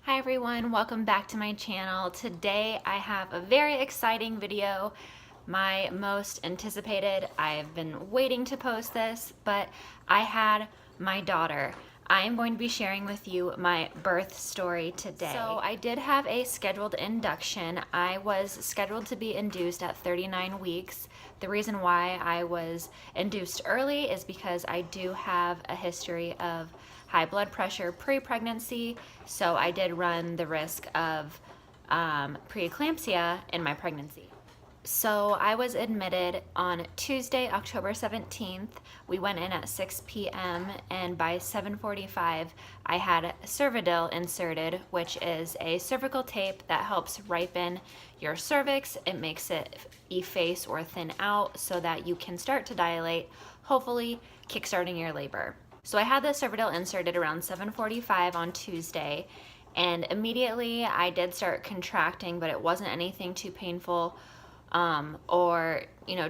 Hi everyone, welcome back to my channel. Today I have a very exciting video, my most anticipated. I've been waiting to post this, but I had my daughter. I am going to be sharing with you my birth story today. So I did have a scheduled induction. I was scheduled to be induced at 39 weeks. The reason why I was induced early is because I do have a history of high blood pressure pre-pregnancy, so I did run the risk of preeclampsia in my pregnancy. So I was admitted on Tuesday, October 17th. We went in at 6 p.m. and by 7:45 I had Cervidil inserted, which is a cervical tape that helps ripen your cervix. It makes it efface or thin out so that you can start to dilate, hopefully kickstarting your labor. So I had the Cervidil inserted around 7:45 on Tuesday, and immediately I did start contracting, but it wasn't anything too painful or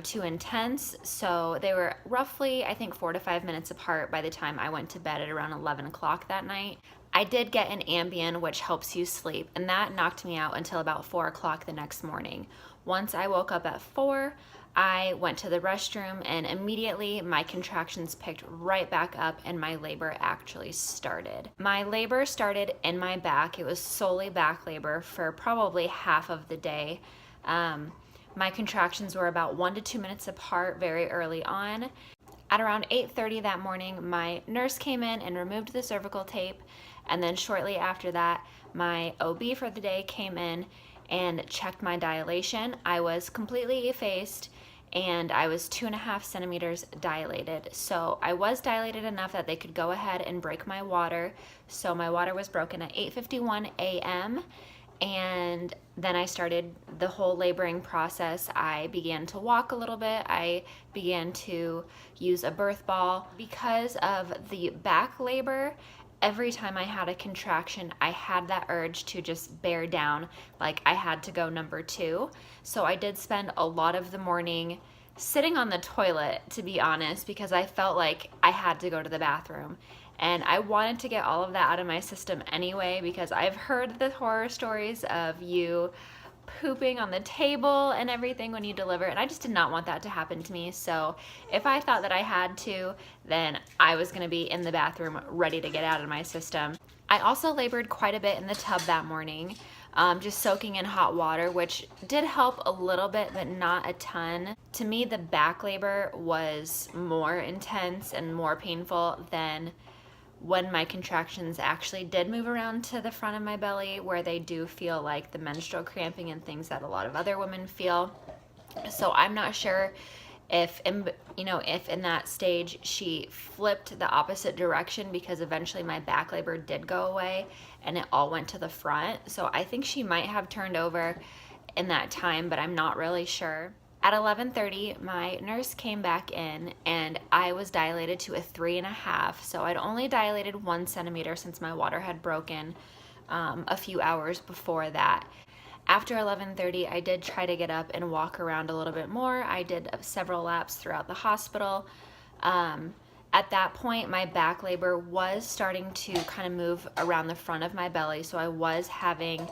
too intense. So they were roughly, I think, 4 to 5 minutes apart by the time I went to bed at around 11 o'clock that night. I did get an Ambien, which helps you sleep, and that knocked me out until about 4 o'clock the next morning. Once I woke up at 4, I went to the restroom and immediately my contractions picked right back up and my labor actually started. My labor started in my back. It was solely back labor for probably half of the day. My contractions were about 1 to 2 minutes apart very early on. At around 8:30 that morning, my nurse came in and removed the cervical tape, and then shortly after that, my OB for the day came in and checked my dilation. I was completely effaced and I was 2.5 centimeters dilated. So I was dilated enough that they could go ahead and break my water. So my water was broken at 8:51 a.m. and then I started the whole laboring process. I began to walk a little bit. I began to use a birth ball. Because of the back labor, every time I had a contraction, I had that urge to just bear down, like I had to go number 2. So I did spend a lot of the morning sitting on the toilet, to be honest, because I felt like I had to go to the bathroom. And I wanted to get all of that out of my system anyway, because I've heard the horror stories of you pooping on the table and everything when you deliver, and I just did not want that to happen to me. So if I thought that I had to, then I was going to be in the bathroom ready to get out of my system. I also labored quite a bit in the tub that morning, just soaking in hot water, which did help a little bit, but not a ton. To me, the back labor was more intense and more painful than when my contractions actually did move around to the front of my belly, where they do feel like the menstrual cramping and things that a lot of other women feel. So I'm not sure if in that stage she flipped the opposite direction, because eventually my back labor did go away and it all went to the front. So I think she might have turned over in that time, but I'm not really sure. At 11:30, my nurse came back in and I was dilated to a 3.5. So I'd only dilated 1 centimeter since my water had broken a few hours before that. After 11:30, I did try to get up and walk around a little bit more. I did several laps throughout the hospital. At that point, my back labor was starting to kind of move around the front of my belly. So I was having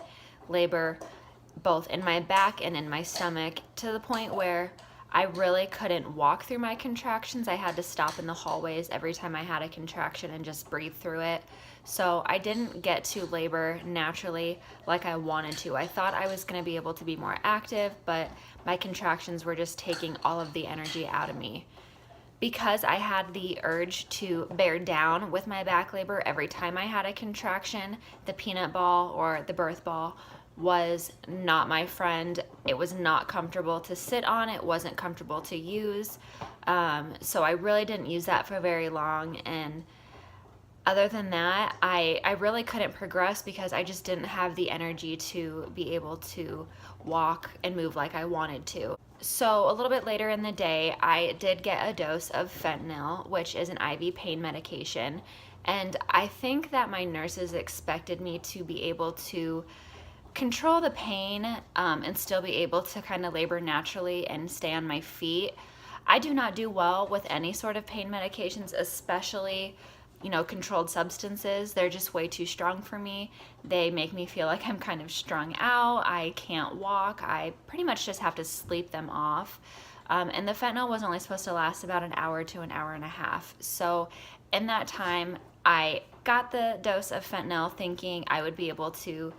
labor both in my back and in my stomach, to the point where I really couldn't walk through my contractions. I had to stop in the hallways every time I had a contraction and just breathe through it. So I didn't get to labor naturally like I wanted to. I thought I was going to be able to be more active, but my contractions were just taking all of the energy out of me. Because I had the urge to bear down with my back labor every time I had a contraction, the peanut ball or the birth ball was not my friend. It was not comfortable to sit on. It wasn't comfortable to use. So I really didn't use that for very long. And other than that, I really couldn't progress because I just didn't have the energy to be able to walk and move like I wanted to. So a little bit later in the day, I did get a dose of fentanyl, which is an IV pain medication. And I think that my nurses expected me to be able to control the pain and still be able to kind of labor naturally and stay on my feet. I do not do well with any sort of pain medications, especially controlled substances. They're just way too strong for me. They make me feel like I'm kind of strung out. I can't walk. I pretty much just have to sleep them off. And the fentanyl was only supposed to last about an hour to an hour and a half. So in that time, I got the dose of fentanyl thinking I would be able to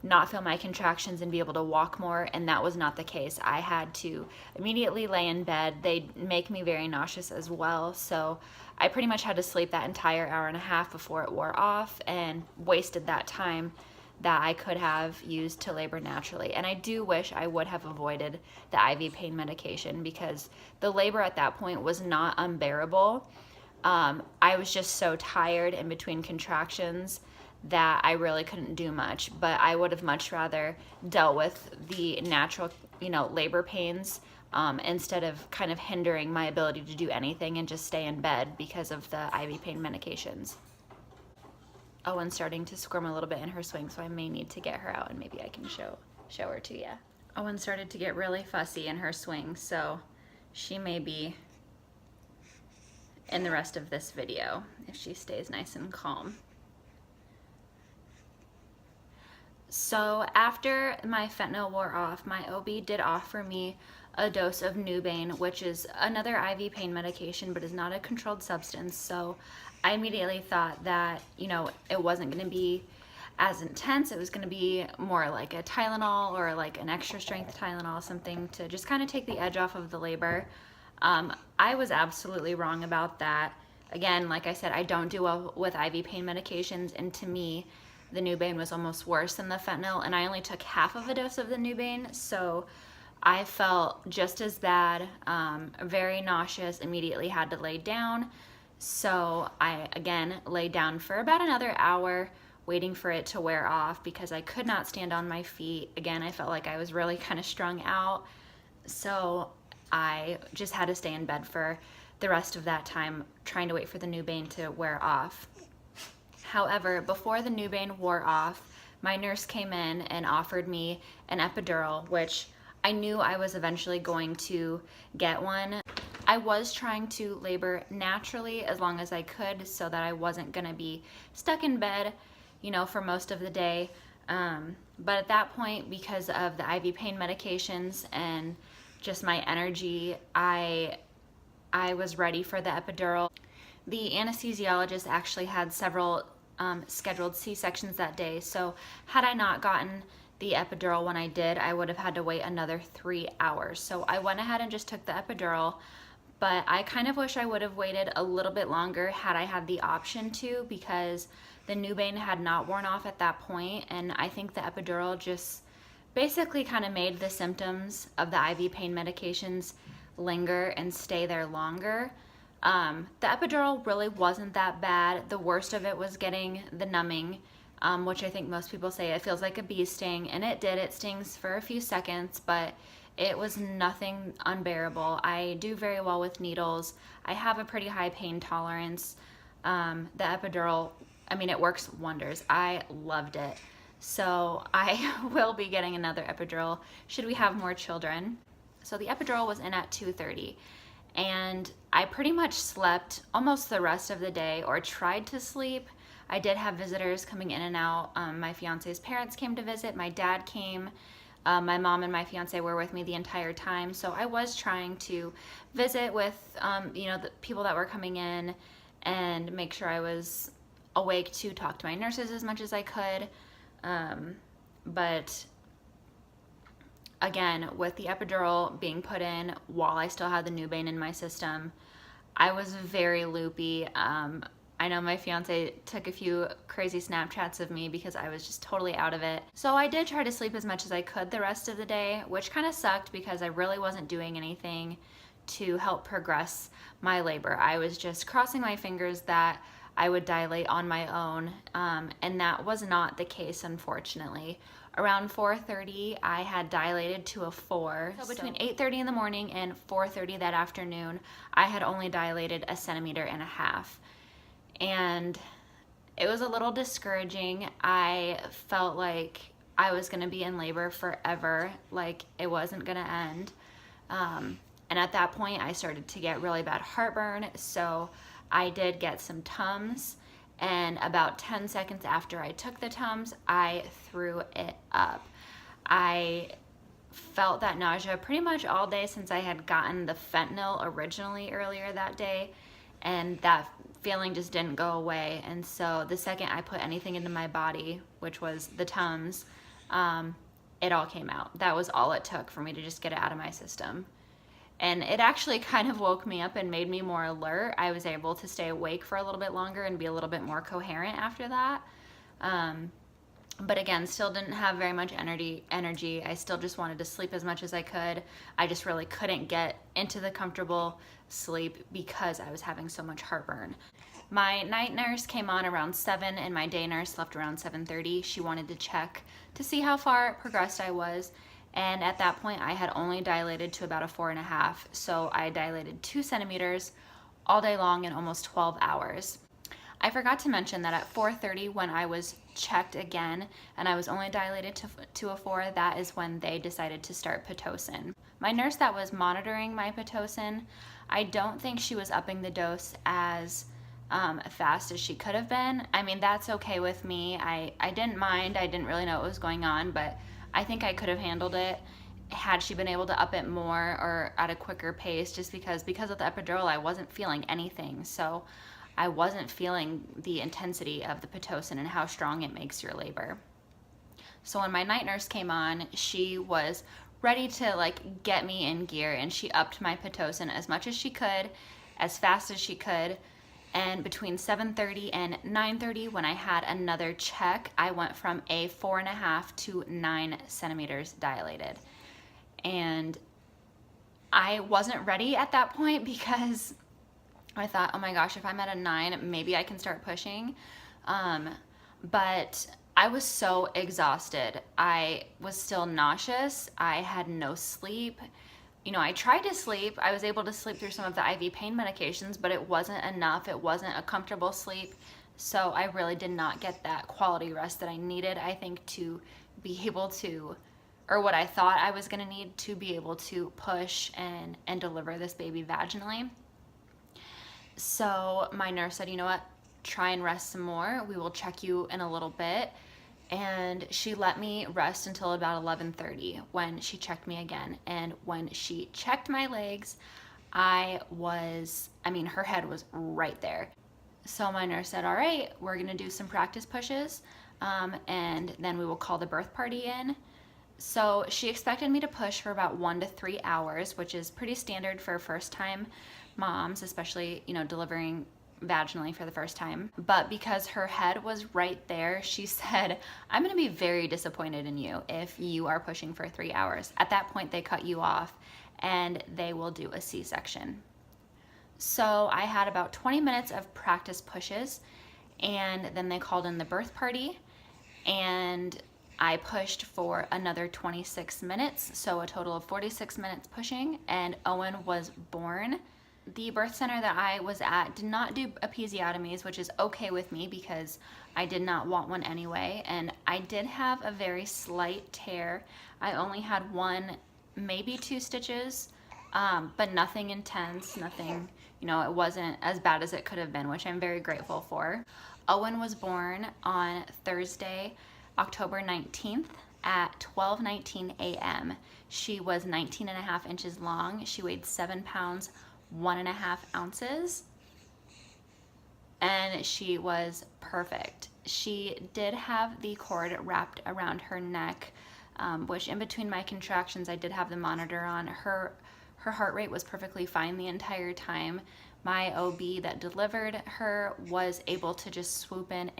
not feel my contractions and be able to walk more, and that was not the case. I had to immediately lay in bed. They make me very nauseous as well, so I pretty much had to sleep that entire hour and a half before it wore off, and wasted that time that I could have used to labor naturally. And I do wish I would have avoided the IV pain medication, because the labor at that point was not unbearable. I was just so tired in between contractions that I really couldn't do much, but I would have much rather dealt with the natural, labor pains, instead of kind of hindering my ability to do anything and just stay in bed because of the IV pain medications. Owyn's starting to squirm a little bit in her swing, so I may need to get her out and maybe I can show her to you. Owynn started to get really fussy in her swing, so she may be in the rest of this video if she stays nice and calm. So after my fentanyl wore off, my OB did offer me a dose of Nubain, which is another IV pain medication, but is not a controlled substance. So I immediately thought that, it wasn't going to be as intense. It was going to be more like a Tylenol or like an extra strength Tylenol, something to just kind of take the edge off of the labor. I was absolutely wrong about that. Again, like I said, I don't do well with IV pain medications, and to me, the Nubain was almost worse than the fentanyl, and I only took half of a dose of the Nubain, so I felt just as bad, very nauseous, immediately had to lay down. So I, again, laid down for about another hour, waiting for it to wear off because I could not stand on my feet. Again, I felt like I was really kind of strung out, so I just had to stay in bed for the rest of that time, trying to wait for the Nubain to wear off. However, before the Nubain wore off, my nurse came in and offered me an epidural, which I knew I was eventually going to get one. I was trying to labor naturally as long as I could so that I wasn't gonna be stuck in bed, for most of the day. But at that point, because of the IV pain medications and just my energy, I was ready for the epidural. The anesthesiologist actually had several scheduled C-sections that day, so had I not gotten the epidural when I did, I would have had to wait another 3 hours. So I went ahead and just took the epidural, but I kind of wish I would have waited a little bit longer had I had the option to, because the Nubain had not worn off at that point, and I think the epidural just basically kind of made the symptoms of the IV pain medications linger and stay there longer. The epidural really wasn't that bad. The worst of it was getting the numbing, which I think most people say it feels like a bee sting, and it did. It stings for a few seconds, but it was nothing unbearable. I do very well with needles. I have a pretty high pain tolerance. The epidural, it works wonders. I loved it. So I will be getting another epidural should we have more children. So the epidural was in at 2:30. And I pretty much slept almost the rest of the day, or tried to sleep. I did have visitors coming in and out. My fiance's parents came to visit. My dad came. My mom and my fiance were with me the entire time. So I was trying to visit with, the people that were coming in and make sure I was awake to talk to my nurses as much as I could. But again, with the epidural being put in while I still had the Nubain in my system, I was very loopy. I know my fiance took a few crazy Snapchats of me because I was just totally out of it. So I did try to sleep as much as I could the rest of the day, which kind of sucked because I really wasn't doing anything to help progress my labor. I was just crossing my fingers that I would dilate on my own, and that was not the case, unfortunately. Around 4:30, I had dilated to a 4. So between 8:30 in the morning and 4:30 that afternoon, I had only dilated 1.5 centimeters. And it was a little discouraging. I felt like I was gonna be in labor forever, like it wasn't gonna end. And at that point, I started to get really bad heartburn, so I did get some Tums, and about 10 seconds after I took the Tums, I threw it up. I felt that nausea pretty much all day since I had gotten the fentanyl originally earlier that day, and that feeling just didn't go away. And so the second I put anything into my body, which was the Tums, it all came out. That was all it took for me to just get it out of my system. And it actually kind of woke me up and made me more alert. I was able to stay awake for a little bit longer and be a little bit more coherent after that. But again, still didn't have very much energy. I still just wanted to sleep as much as I could. I just really couldn't get into the comfortable sleep because I was having so much heartburn. My night nurse came on around 7 and my day nurse left around 7:30. She wanted to check to see how far progressed I was. And at that point, I had only dilated to about a 4.5. So I dilated 2 centimeters all day long in almost 12 hours. I forgot to mention that at 4:30 when I was checked again and I was only dilated to a 4, that is when they decided to start Pitocin. My nurse that was monitoring my Pitocin, I don't think she was upping the dose as fast as she could have been. I mean, that's okay with me. I didn't mind. I didn't really know what was going on, but I think I could have handled it had she been able to up it more or at a quicker pace, just because of the epidural, I wasn't feeling anything. So I wasn't feeling the intensity of the Pitocin and how strong it makes your labor. So when my night nurse came on, she was ready to like get me in gear, and she upped my Pitocin as much as she could, as fast as she could. And between 7:30 and 9:30, when I had another check, I went from a 4.5 to 9 centimeters dilated. And I wasn't ready at that point because I thought, oh my gosh, if I'm at a 9, maybe I can start pushing. But I was so exhausted. I was still nauseous. I had no sleep. You know, I tried to sleep. I was able to sleep through some of the IV pain medications, but it wasn't enough. It wasn't a comfortable sleep. So I really did not get that quality rest that I needed, I think, to be able to, or what I thought I was going to need to be able to push and deliver this baby vaginally. So my nurse said, you know what, try and rest some more. We will check you in a little bit. And she let me rest until about 11:30 when she checked me again. And when she checked my legs, her head was right there. So my nurse said, all right, we're gonna do some practice pushes, and then we will call the birth party in. So she expected me to push for about 1 to 3 hours, which is pretty standard for first time moms, especially, you know, delivering vaginally for the first time. But because her head was right there, she said, I'm gonna be very disappointed in you if you are pushing for 3 hours. At that point, they cut you off and they will do a C-section. So I had about 20 minutes of practice pushes, and then they called in the birth party, and I pushed for another 26 minutes, so a total of 46 minutes pushing, and Owynn was born. The birth center that I was at did not do episiotomies, which is okay with me because I did not want one anyway. And I did have a very slight tear. I only had 1, maybe 2 stitches, but nothing intense, nothing, you know, it wasn't as bad as it could have been, which I'm very grateful for. Owynn was born on Thursday, October 19th at 12:19 a.m. She was 19.5 inches long. She weighed 7 pounds, 1.5 ounces, and she was perfect. She did have the cord wrapped around her neck, which in between my contractions, I did have the monitor on. Her heart rate was perfectly fine the entire time. My OB that delivered her was able to just swoop in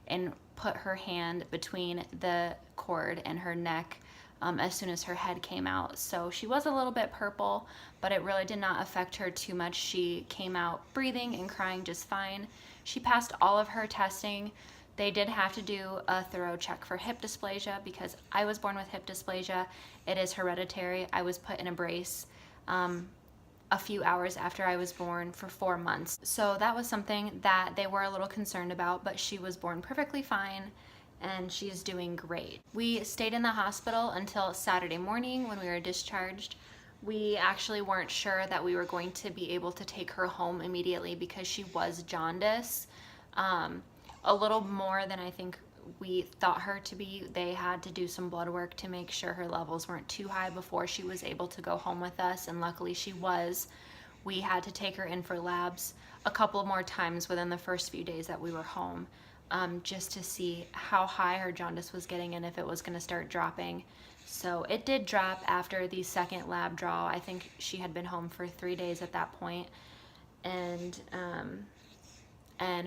and put her hand between the cord and her neck as soon as her head came out. So she was a little bit purple, but it really did not affect her too much. She came out breathing and crying just fine. She passed all of her testing. They did have to do a thorough check for hip dysplasia because I was born with hip dysplasia. It is hereditary. I was put in a brace a few hours after I was born for 4 months. So that was something that they were a little concerned about, but she was born perfectly fine and she's doing great. We stayed in the hospital until Saturday morning when we were discharged. We actually weren't sure that we were going to be able to take her home immediately because she was jaundice. a little more than I think we thought her to be. They had to do some blood work to make sure her levels weren't too high before she was able to go home with us, and luckily she was. We had to take her in for labs a couple more times within the first few days that we were home, just to see how high her jaundice was getting and if it was going to start dropping. So it did drop after the second lab draw. I think she had been home for 3 days at that point, and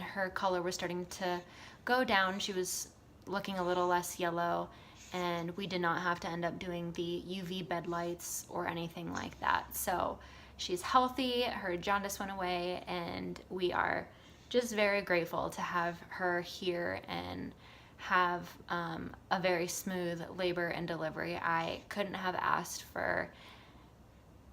her color was starting to go down. She was looking a little less yellow, and we did not have to end up doing the UV bed lights or anything like that. So she's healthy, her jaundice went away, and we are just very grateful to have her here and have a very smooth labor and delivery. I couldn't have asked for,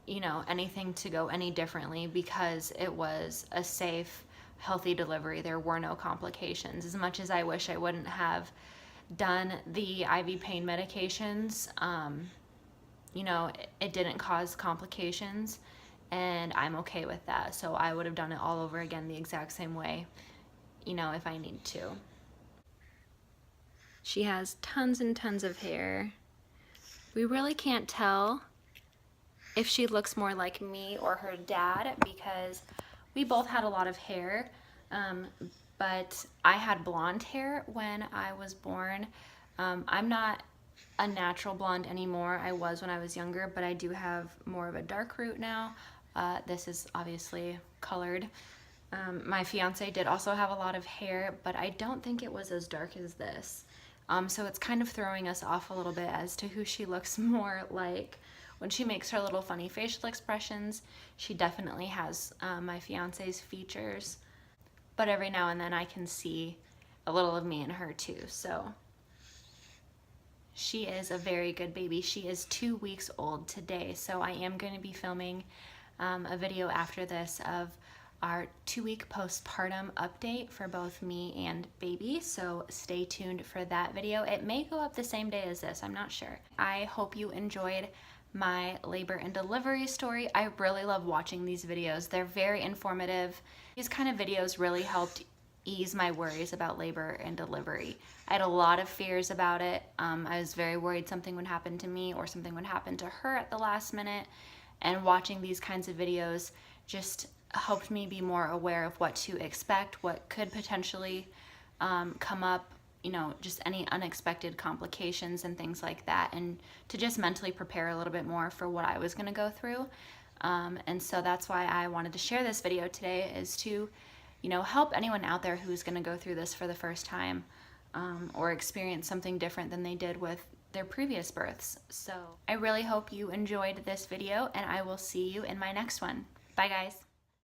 you know, anything to go any differently, because it was a safe, healthy delivery. There were no complications. As much as I wish I wouldn't have done the IV pain medications, you know, it didn't cause complications, and I'm okay with that. So I would have done it all over again the exact same way, you know, if I need to. She has tons and tons of hair. We really can't tell if she looks more like me or her dad, because we both had a lot of hair, but I had blonde hair when I was born. I'm not a natural blonde anymore. I was when I was younger, but I do have more of a dark root now. This is obviously colored. My fiance did also have a lot of hair, but I don't think it was as dark as this. So it's kind of throwing us off a little bit as to who she looks more like. When she makes her little funny facial expressions, she definitely has my fiance's features, but every now and then I can see a little of me in her too. So she is a very good baby. She is 2 weeks old today, so I am going to be filming a video after this of our 2-week postpartum update for both me and baby, so stay tuned for that video. It may go up the same day as this, I'm not sure. I hope you enjoyed my labor and delivery story. I really love watching these videos. They're very informative. These kind of videos really helped ease my worries about labor and delivery. I had a lot of fears about it. I was very worried something would happen to me or something would happen to her at the last minute, and watching these kinds of videos just helped me be more aware of what to expect, what could potentially come up, you know, just any unexpected complications and things like that, and to just mentally prepare a little bit more for what I was going to go through. And so that's why I wanted to share this video today, is to, you know, help anyone out there who's going to go through this for the first time, or experience something different than they did with their previous births. So I really hope you enjoyed this video, and I will see you in my next one. Bye guys.